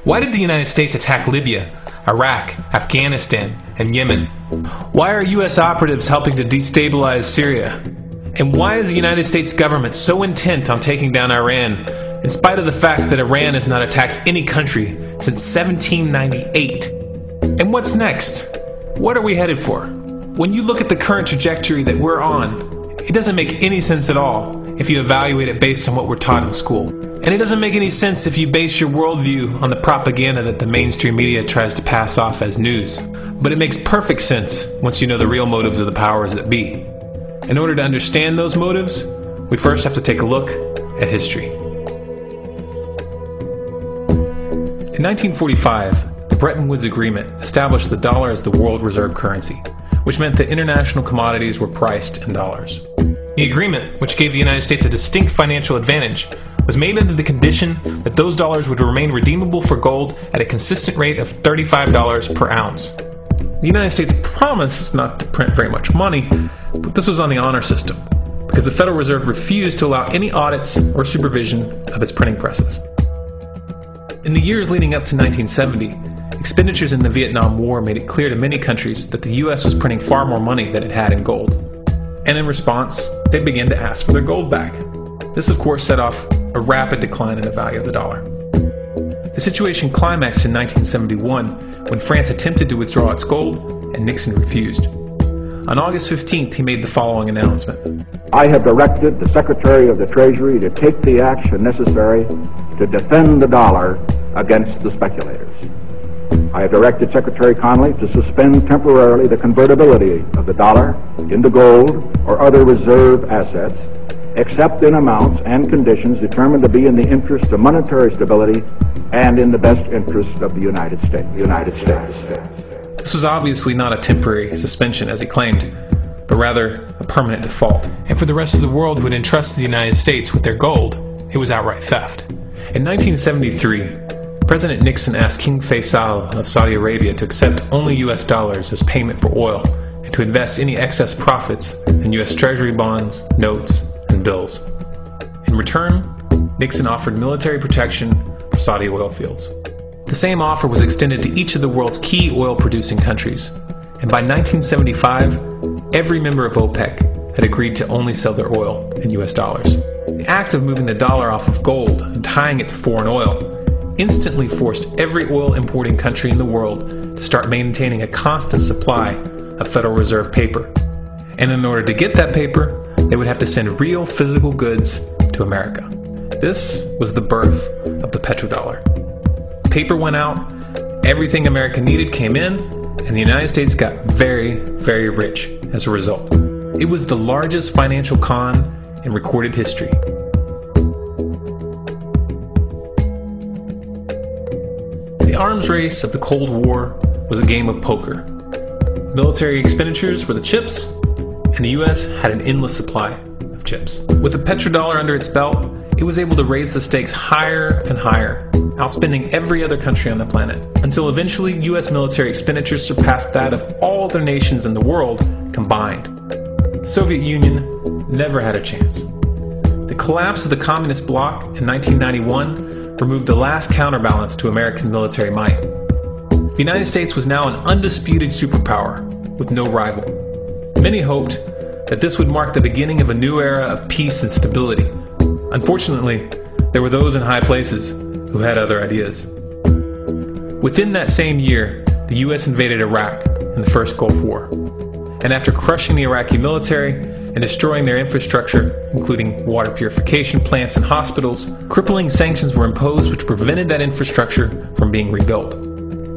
Why did the United States attack Libya, Iraq, Afghanistan, and Yemen? Why are U.S. operatives helping to destabilize Syria? And why is the United States government so intent on taking down Iran, in spite of the fact that Iran has not attacked any country since 1798? And what's next? What are we headed for? When you look at the current trajectory that we're on, it doesn't make any sense at all if you evaluate it based on what we're taught in school. And it doesn't make any sense if you base your worldview on the propaganda that the mainstream media tries to pass off as news. But it makes perfect sense once you know the real motives of the powers that be. In order to understand those motives, we first have to take a look at history. In 1945, the Bretton Woods Agreement established the dollar as the world reserve currency, which meant that international commodities were priced in dollars. The agreement, which gave the United States a distinct financial advantage, was made under the condition that those dollars would remain redeemable for gold at a consistent rate of $35 per ounce. The United States promised not to print very much money, but this was on the honor system, because the Federal Reserve refused to allow any audits or supervision of its printing presses. In the years leading up to 1970, expenditures in the Vietnam War made it clear to many countries that the U.S. was printing far more money than it had in gold. And in response, they began to ask for their gold back. This, of course, set off a rapid decline in the value of the dollar. The situation climaxed in 1971 when France attempted to withdraw its gold and Nixon refused. On August 15th, he made the following announcement. I have directed the Secretary of the Treasury to take the action necessary to defend the dollar against the speculators. I have directed Secretary Connally to suspend temporarily the convertibility of the dollar into gold or other reserve assets, except in amounts and conditions determined to be in the interest of monetary stability and in the best interest of the United States. This was obviously not a temporary suspension, as he claimed, but rather a permanent default. And for the rest of the world who had entrusted the United States with their gold, it was outright theft. In 1973, President Nixon asked King Faisal of Saudi Arabia to accept only U.S. dollars as payment for oil and to invest any excess profits in U.S. Treasury bonds, notes, and bills. In return, Nixon offered military protection for Saudi oil fields. The same offer was extended to each of the world's key oil-producing countries, and by 1975, every member of OPEC had agreed to only sell their oil in U.S. dollars. The act of moving the dollar off of gold and tying it to foreign oil instantly forced every oil-importing country in the world to start maintaining a constant supply of Federal Reserve paper. And in order to get that paper, they would have to send real physical goods to America. This was the birth of the petrodollar. Paper went out, everything America needed came in, and the United States got very, very rich as a result. It was the largest financial con in recorded history. The arms race of the Cold War was a game of poker. Military expenditures were the chips, and the U.S. had an endless supply of chips. With the petrodollar under its belt, it was able to raise the stakes higher and higher, outspending every other country on the planet, until eventually U.S. military expenditures surpassed that of all other nations in the world combined. The Soviet Union never had a chance. The collapse of the communist bloc in 1991 removed the last counterbalance to American military might. The United States was now an undisputed superpower with no rival. Many hoped that this would mark the beginning of a new era of peace and stability. Unfortunately, there were those in high places who had other ideas. Within that same year, the U.S. invaded Iraq in the first Gulf War. And after crushing the Iraqi military and destroying their infrastructure, including water purification plants and hospitals, crippling sanctions were imposed which prevented that infrastructure from being rebuilt.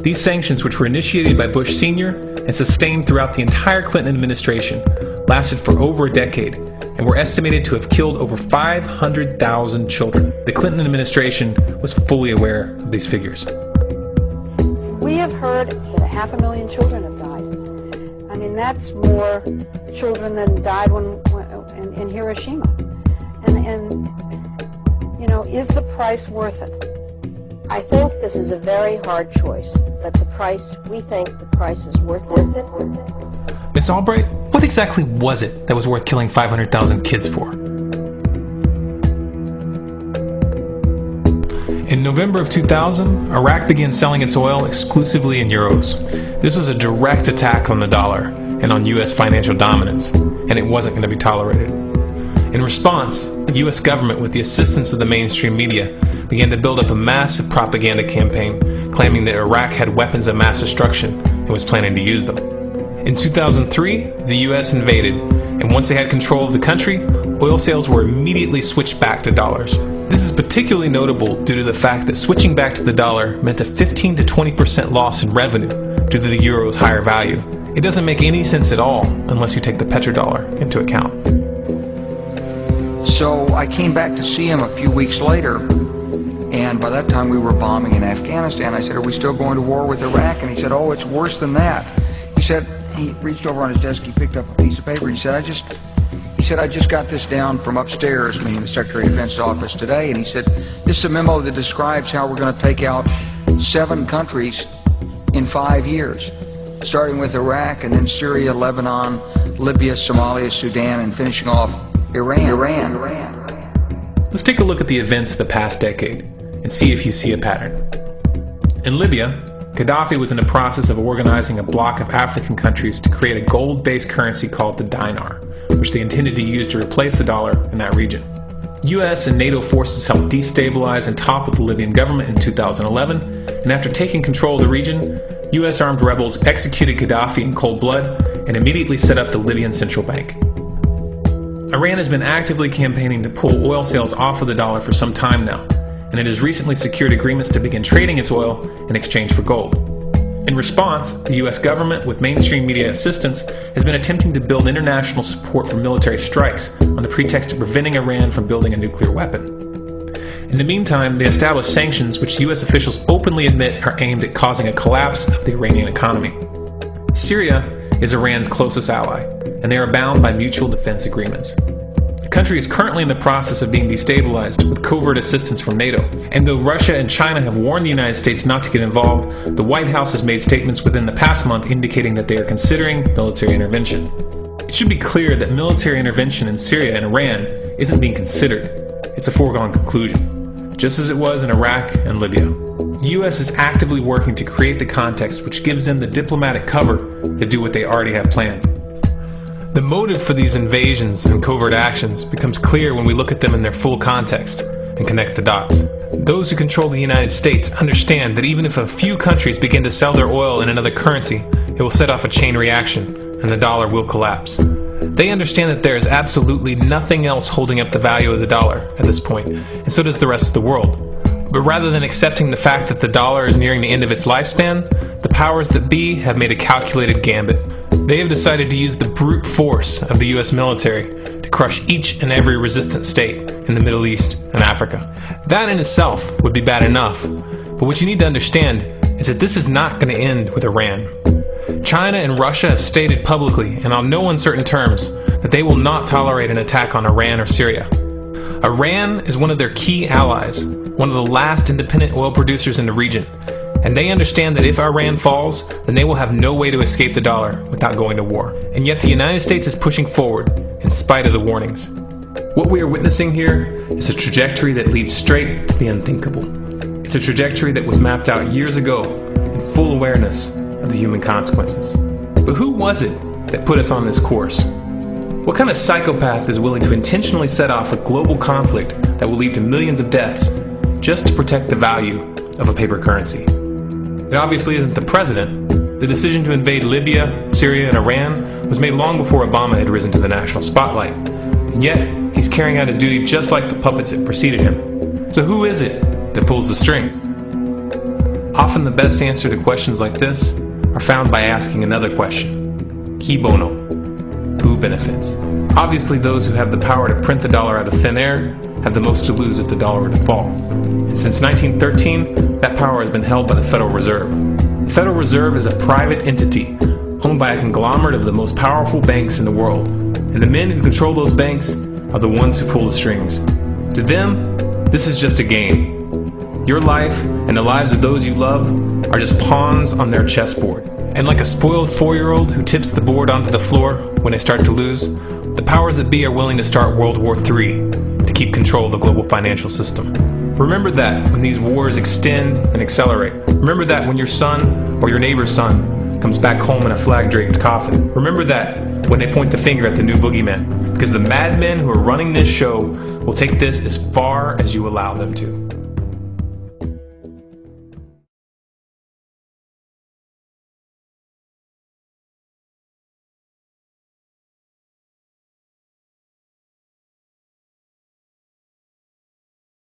These sanctions, which were initiated by Bush Sr. and sustained throughout the entire Clinton administration, lasted for over a decade and were estimated to have killed over 500,000 children. The Clinton administration was fully aware of these figures. We have heard that 500,000 children have died. I mean, that's more children than died in Hiroshima. And you know, is the price worth it? I think this is a very hard choice, but we think the price is worth it. Miss Albright, what exactly was it that was worth killing 500,000 kids for? In November of 2000, Iraq began selling its oil exclusively in euros. This was a direct attack on the dollar and on U.S. financial dominance, and it wasn't going to be tolerated. In response, the U.S. government, with the assistance of the mainstream media, began to build up a massive propaganda campaign claiming that Iraq had weapons of mass destruction and was planning to use them. In 2003, the U.S. invaded, and once they had control of the country, oil sales were immediately switched back to dollars. This is particularly notable due to the fact that switching back to the dollar meant a 15 to 20% loss in revenue due to the euro's higher value. It doesn't make any sense at all unless you take the petrodollar into account. So I came back to see him a few weeks later, and by that time we were bombing in Afghanistan. I said, "Are we still going to war with Iraq?" And he said, "Oh, it's worse than that." He reached over on his desk, he picked up a piece of paper, and he said, I just got this down from upstairs, meaning the Secretary of Defense's office today, and he said, "This is a memo that describes how we're going to take out 7 countries in 5 years, starting with Iraq, and then Syria, Lebanon, Libya, Somalia, Sudan, and finishing off Iran. Let's take a look at the events of the past decade and see if you see a pattern. In Libya, Gaddafi was in the process of organizing a bloc of African countries to create a gold-based currency called the dinar, which they intended to use to replace the dollar in that region. US and NATO forces helped destabilize and topple the Libyan government in 2011, and after taking control of the region, US armed rebels executed Gaddafi in cold blood and immediately set up the Libyan central bank. Iran has been actively campaigning to pull oil sales off of the dollar for some time now, and it has recently secured agreements to begin trading its oil in exchange for gold. In response, the US government, with mainstream media assistance, has been attempting to build international support for military strikes on the pretext of preventing Iran from building a nuclear weapon. In the meantime, they established sanctions which US officials openly admit are aimed at causing a collapse of the Iranian economy. Syria is Iran's closest ally, and they are bound by mutual defense agreements. The country is currently in the process of being destabilized with covert assistance from NATO, and though Russia and China have warned the United States not to get involved, the White House has made statements within the past month indicating that they are considering military intervention. It should be clear that military intervention in Syria and Iran isn't being considered. It's a foregone conclusion, just as it was in Iraq and Libya. The U.S. is actively working to create the context which gives them the diplomatic cover to do what they already have planned. The motive for these invasions and covert actions becomes clear when we look at them in their full context and connect the dots. Those who control the United States understand that even if a few countries begin to sell their oil in another currency, it will set off a chain reaction and the dollar will collapse. They understand that there is absolutely nothing else holding up the value of the dollar at this point, and so does the rest of the world. But rather than accepting the fact that the dollar is nearing the end of its lifespan, the powers that be have made a calculated gambit. They have decided to use the brute force of the US military to crush each and every resistant state in the Middle East and Africa. That in itself would be bad enough, but what you need to understand is that this is not going to end with Iran. China and Russia have stated publicly and on no uncertain terms that they will not tolerate an attack on Iran or Syria. Iran is one of their key allies, one of the last independent oil producers in the region, and they understand that if Iran falls, then they will have no way to escape the dollar without going to war. And yet the United States is pushing forward in spite of the warnings. What we are witnessing here is a trajectory that leads straight to the unthinkable. It's a trajectory that was mapped out years ago in full awareness of the human consequences. But who was it that put us on this course? What kind of psychopath is willing to intentionally set off a global conflict that will lead to millions of deaths just to protect the value of a paper currency? It obviously isn't the president. The decision to invade Libya, Syria, and Iran was made long before Obama had risen to the national spotlight. And yet, he's carrying out his duty just like the puppets that preceded him. So who is it that pulls the strings? Often the best answer to questions like this are found by asking another question. Qui bono? Who benefits? Obviously, those who have the power to print the dollar out of thin air have the most to lose if the dollar were to fall. And since 1913, that power has been held by the Federal Reserve. The Federal Reserve is a private entity owned by a conglomerate of the most powerful banks in the world. And the men who control those banks are the ones who pull the strings. To them, this is just a game. Your life and the lives of those you love are just pawns on their chessboard. And like a spoiled 4-year-old who tips the board onto the floor when they start to lose, the powers that be are willing to start World War III to keep control of the global financial system. Remember that when these wars extend and accelerate. Remember that when your son or your neighbor's son comes back home in a flag-draped coffin. Remember that when they point the finger at the new boogeyman. Because the madmen who are running this show will take this as far as you allow them to.